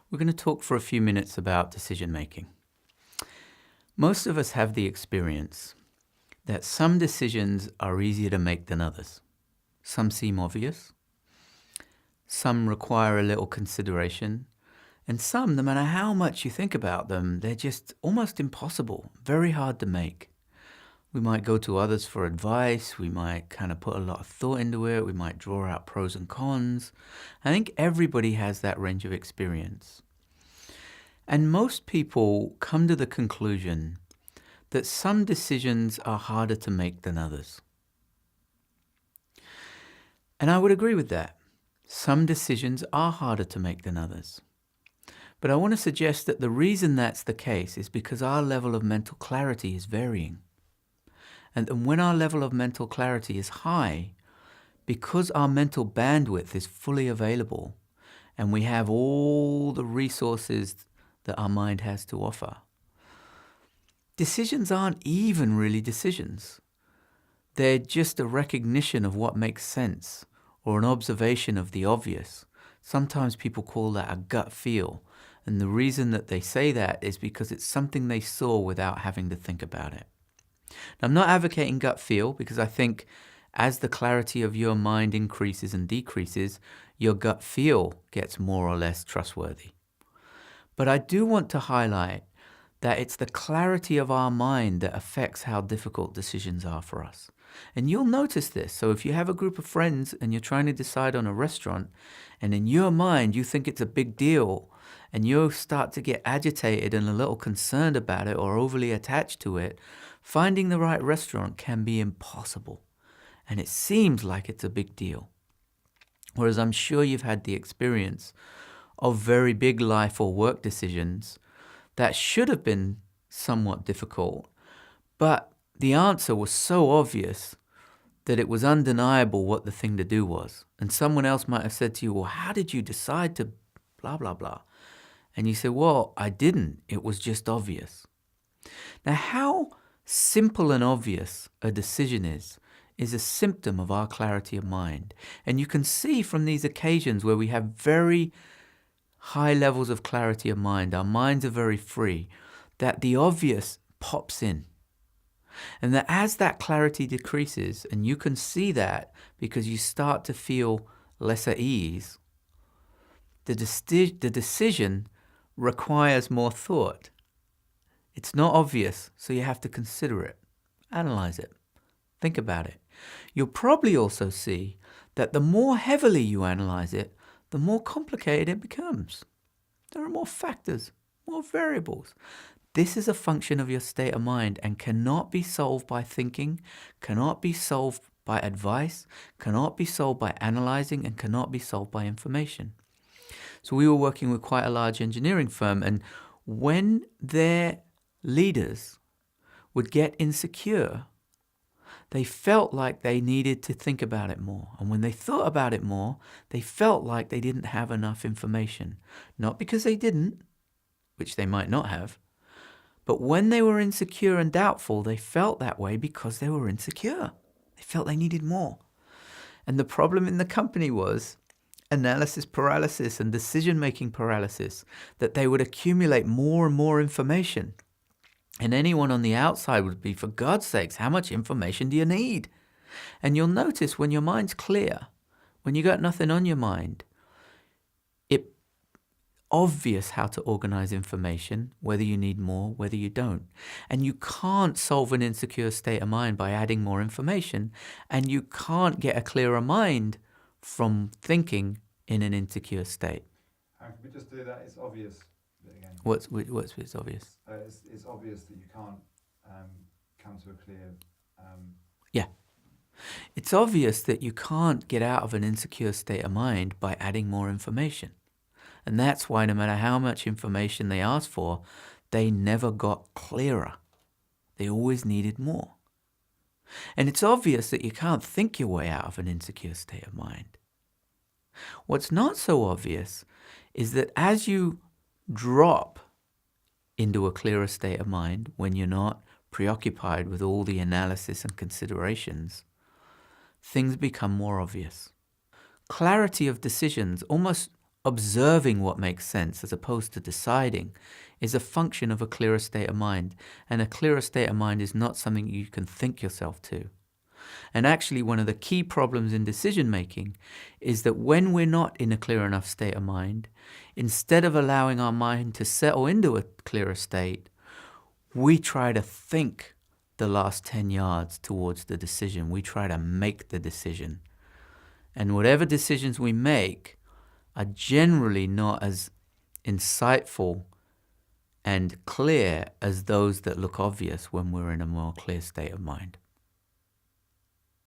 We're going to talk for a few minutes about decision making. Most of us have the experience that some decisions are easier to make than others. Some seem obvious, some require a little consideration, and some, no matter how much you think about them, they're just almost impossible, very hard to make. We might go to others for advice, we might kind of put a lot of thought into it, we might draw out pros and cons. I think everybody has that range of experience. And most people come to the conclusion that some decisions are harder to make than others. And I would agree with that. Some decisions are harder to make than others. But I want to suggest that the reason that's the case is because our level of mental clarity is varying. And when our level of mental clarity is high, because our mental bandwidth is fully available and we have all the resources that our mind has to offer, decisions aren't even really decisions. They're just a recognition of what makes sense or an observation of the obvious. Sometimes people call that a gut feel. And the reason that they say that is because it's something they saw without having to think about it. Now, I'm not advocating gut feel because I think as the clarity of your mind increases and decreases, your gut feel gets more or less trustworthy. But I do want to highlight that it's the clarity of our mind that affects how difficult decisions are for us. And you'll notice this. So if you have a group of friends and you're trying to decide on a restaurant, and in your mind you think it's a big deal, and you start to get agitated and a little concerned about it or overly attached to it, finding the right restaurant can be impossible. And it seems like it's a big deal. Whereas I'm sure you've had the experience of very big life or work decisions that should have been somewhat difficult, but the answer was so obvious that it was undeniable what the thing to do was. And someone else might have said to you, well, how did you decide to blah, blah, blah? And you say, well, I didn't. It was just obvious. Now, how simple and obvious a decision is a symptom of our clarity of mind. And you can see from these occasions where we have very high levels of clarity of mind, our minds are very free, that the obvious pops in. And that as that clarity decreases, and you can see that because you start to feel less at ease, the decision requires more thought. It's not obvious, so you have to consider it, analyze it, think about it. You'll probably also see that the more heavily you analyze it, the more complicated it becomes. There are more factors, more variables. This is a function of your state of mind and cannot be solved by thinking, cannot be solved by advice, cannot be solved by analyzing, and cannot be solved by information. So we were working with quite a large engineering firm, and when their leaders would get insecure, they felt like they needed to think about it more. And when they thought about it more, they felt like they didn't have enough information. Not because they didn't, which they might not have, but when they were insecure and doubtful, they felt that way because they were insecure. They felt they needed more. And the problem in the company was analysis paralysis and decision-making paralysis, that they would accumulate more and more information. And anyone on the outside would be, for God's sakes, how much information do you need? And you'll notice when your mind's clear, when you got nothing on your mind, it's obvious how to organize information, whether you need more, whether you don't. And you can't solve an insecure state of mind by adding more information, and you can't get a clearer mind from thinking in an insecure state. How can we just do that? It's obvious. Again. What's obvious? It's obvious that you can't come to a clear... Yeah. It's obvious that you can't get out of an insecure state of mind by adding more information. And that's why no matter how much information they asked for, they never got clearer. They always needed more. And it's obvious that you can't think your way out of an insecure state of mind. What's not so obvious is that as you drop into a clearer state of mind, when you're not preoccupied with all the analysis and considerations, things become more obvious. Clarity of decisions almost observing what makes sense as opposed to deciding is a function of a clearer state of mind. And a clearer state of mind is not something you can think yourself to. And actually, one of the key problems in decision making is that when we're not in a clear enough state of mind, instead of allowing our mind to settle into a clearer state, we try to think the last 10 yards towards the decision. We try to make the decision. And whatever decisions we make are generally not as insightful and clear as those that look obvious when we're in a more clear state of mind.